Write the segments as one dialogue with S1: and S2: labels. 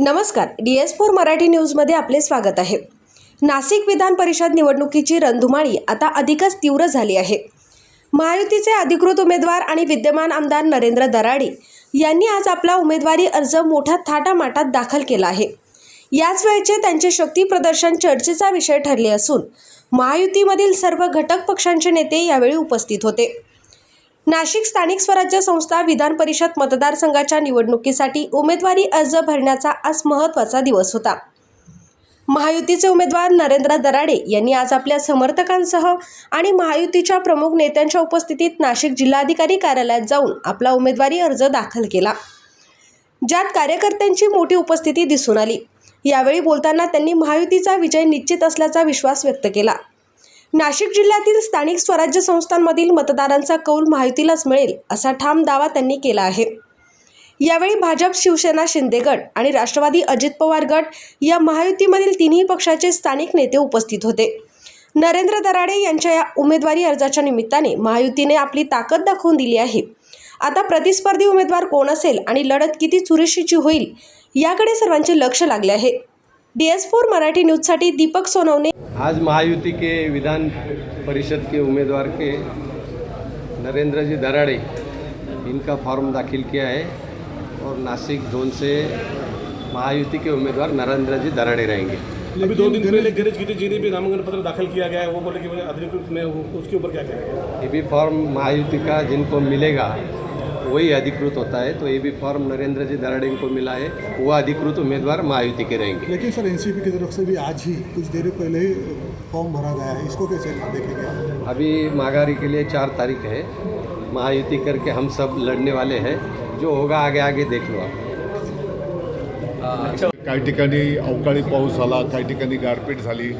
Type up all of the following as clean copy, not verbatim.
S1: नमस्कार, DS4 मराठी न्यूजमध्ये आपले स्वागत आहे। नाशिक विधान परिषद निवडणुकीची रणधुमाळी आता अधिकच तीव्र झाली आहे। महायुतीचे अधिकृत उमेदवार आणि विद्यमान आमदार नरेंद्र दराडे यांनी आज आपला उमेदवारी अर्ज मोठ्या थाटामाटात दाखल केला आहे। याच वेळचे त्यांचे शक्ती प्रदर्शन चर्चेचा विषय ठरले असून महायुतीमधील सर्व घटक पक्षांचे नेते यावेळी उपस्थित होते। नाशिक स्थानिक स्वराज्य संस्था विधान परिषद मतदारसंघाच्या निवडणुकीसाठी उमेदवारी अर्ज भरण्याचा आज महत्त्वाचा दिवस होता। महायुतीचे उमेदवार नरेंद्र दराडे यांनी आज आपल्या समर्थकांसह आणि महायुतीच्या प्रमुख नेत्यांच्या उपस्थितीत नाशिक जिल्हाधिकारी कार्यालयात जाऊन आपला उमेदवारी अर्ज दाखल केला, ज्यात कार्यकर्त्यांची मोठी उपस्थिती दिसून आली। यावेळी बोलताना त्यांनी महायुतीचा विजय निश्चित असल्याचा विश्वास व्यक्त केला। नाशिक जिल्ह्यातील स्थानिक स्वराज्य संस्थांमधील मतदारांचा कौल महायुतीलाच मिळेल असा ठाम दावा त्यांनी केला आहे। यावेळी भाजप, शिवसेना, शिंदे गट आणि राष्ट्रवादी अजित पवार गट या महायुतीमधील तिन्ही पक्षाचे स्थानिक नेते उपस्थित होते। नरेंद्र दराडे यांच्या या उमेदवारी अर्जाच्या निमित्ताने महायुतीने आपली ताकद दाखवून दिली आहे। आता प्रतिस्पर्धी उमेदवार कोण असेल आणि लढत किती चुरशीची होईल याकडे सर्वांचे लक्ष लागले आहे। DS4 मराठी न्यूज़साठी दीपक सोनवणे।
S2: आज महायुति के विधान परिषद के उम्मीदवार के नरेंद्र जी दराड़े इनका फॉर्म दाखिल किया है और नासिक जोन से महायुति के उम्मीदवार नरेंद्र जी दराड़े रहेंगे।
S3: अभी 2 दिन पहले गिरीश गिरिजी ने भी नामांकन पत्र दाखिल किया गया है, वो बोले कि अधिकृत में उसके ऊपर क्या कहेंगे?
S2: ये भी फॉर्म महायुति का जिनको मिलेगा वही अधिकृत होता है, तो ये भी फॉर्म नरेंद्र जी दराड़े को मिला है, वो अधिकृत उम्मीदवार महायुति के रहेंगे।
S4: लेकिन सर एनसीपी की तरफ से भी आज ही कुछ देर पहले ही फॉर्म भरा गया है, इसको कैसे देखेंगे?
S2: अभी माघारी के लिए 4 तारीख है, महायुति करके हम सब लड़ने वाले हैं, जो होगा आगे आगे देख लो आप।
S5: काही ठिकाणी अवकाळी पाऊस झाला, काही ठिकाणी गारपीट झाली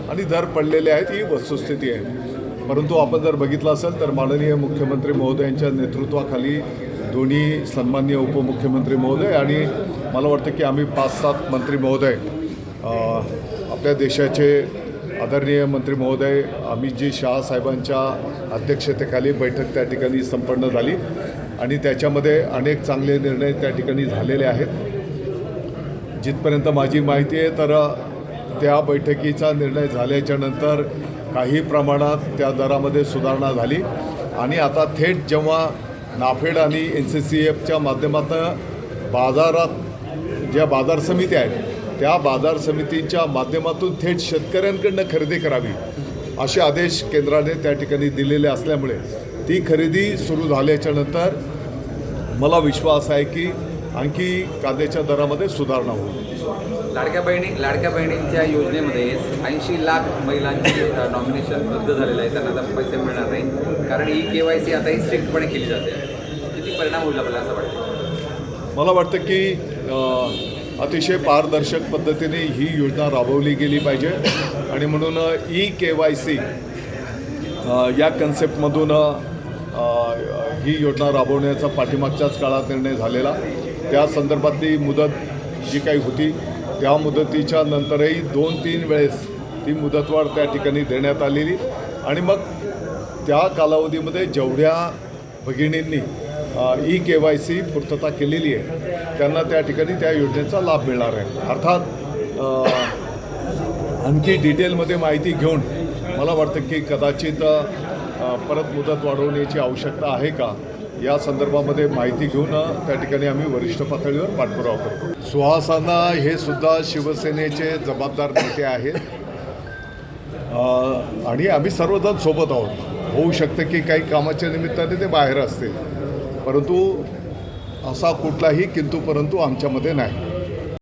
S5: आणि दर पडलेले आहेत, ही वस्तुस्थिती आहे। परंतु आपण जर बघितलं असेल तर माननीय मुख्यमंत्री महोदयांच्या नेतृत्वाखाली दोन्ही सन्माननीय उपमुख्यमंत्री महोदय आणि मला वाटतं की आम्ही 5-7 मंत्री महोदय, आपल्या देशाचे आदरणीय मंत्री महोदय अमितजी शाह साहेबांच्या अध्यक्षतेखाली बैठक त्या ठिकाणी संपन्न झाली आणि त्याच्यामध्ये अनेक चांगले निर्णय त्या ठिकाणी झालेले आहेत। जिथपर्यंत माझी माहिती आहे तर त्या बैठकीचा निर्णय झाल्याच्या नंतर काही प्रमाणात त्या दरामध्ये सुधारणा झाली आणि आता थेट जेव्हा नाफेड आणि NCCFच्या माध्यमातून बाजारात ज्या बाजार समिती आहेत त्या बाजार समितीच्या माध्यमातून थेट शेतकऱ्यांकडून खरेदी करावी असे आदेश केंद्राने त्या ठिकाणी दिलेले असल्यामुळे ती खरेदी सुरू झाल्याच्या नंतर मला विश्वास आहे की आणखी कांद्याच्या दरामध्ये सुधारणा होईल।
S6: लाडक्या बहिणींच्या योजनेमध्ये 80 लाख महिलांची नॉमिनेशन रद्द झालेलं आहे, त्यांना आता पैसे मिळणार नाही कारण KYC आता ही स्ट्रिक्टपणे केली जाते। किती परिणाम होईल आपल्याला असं वाटतं?
S5: मला वाटतं की अतिशय पारदर्शक पद्धतीने ही योजना राबवली गेली पाहिजे आणि म्हणून KYC या कन्सेप्टमधून ही योजना राबवण्याचा पाठीमागच्याच काळात निर्णय झालेला। त्या संदर्भातली मुदत जी काही होती त्या मुदतीच्या नंतरही 2-3 वेळेस ती मुदतवाढ त्या ठिकाणी देण्यात आलेली आणि मग त्या कालावधीमध्ये जेवढ्या भगिनींनी KYC पूर्तता केलेली आहे त्यांना त्या ठिकाणी त्या योजनेचा लाभ मिळणार आहे। अर्थात आणखी डिटेलमध्ये माहिती घेऊन मला वाटतं की कदाचित परत मुदत वाढवण्याची आवश्यकता आहे का या संदर्भामध्ये माहिती घेऊन त्या ठिकाणी आम्ही वरिष्ठ पातळीवर पाठपुरावा करतो। सुहासांना हे सुद्धा शिवसेनेचे जबाबदार नेते आहेत आणि आम्ही सर्वजण सोबत आहोत। होऊ शकतं की काही कामाच्या निमित्ताने ते बाहेर असतील, परंतु असा कुठलाही किंतु परंतु आमच्यामध्ये नाही।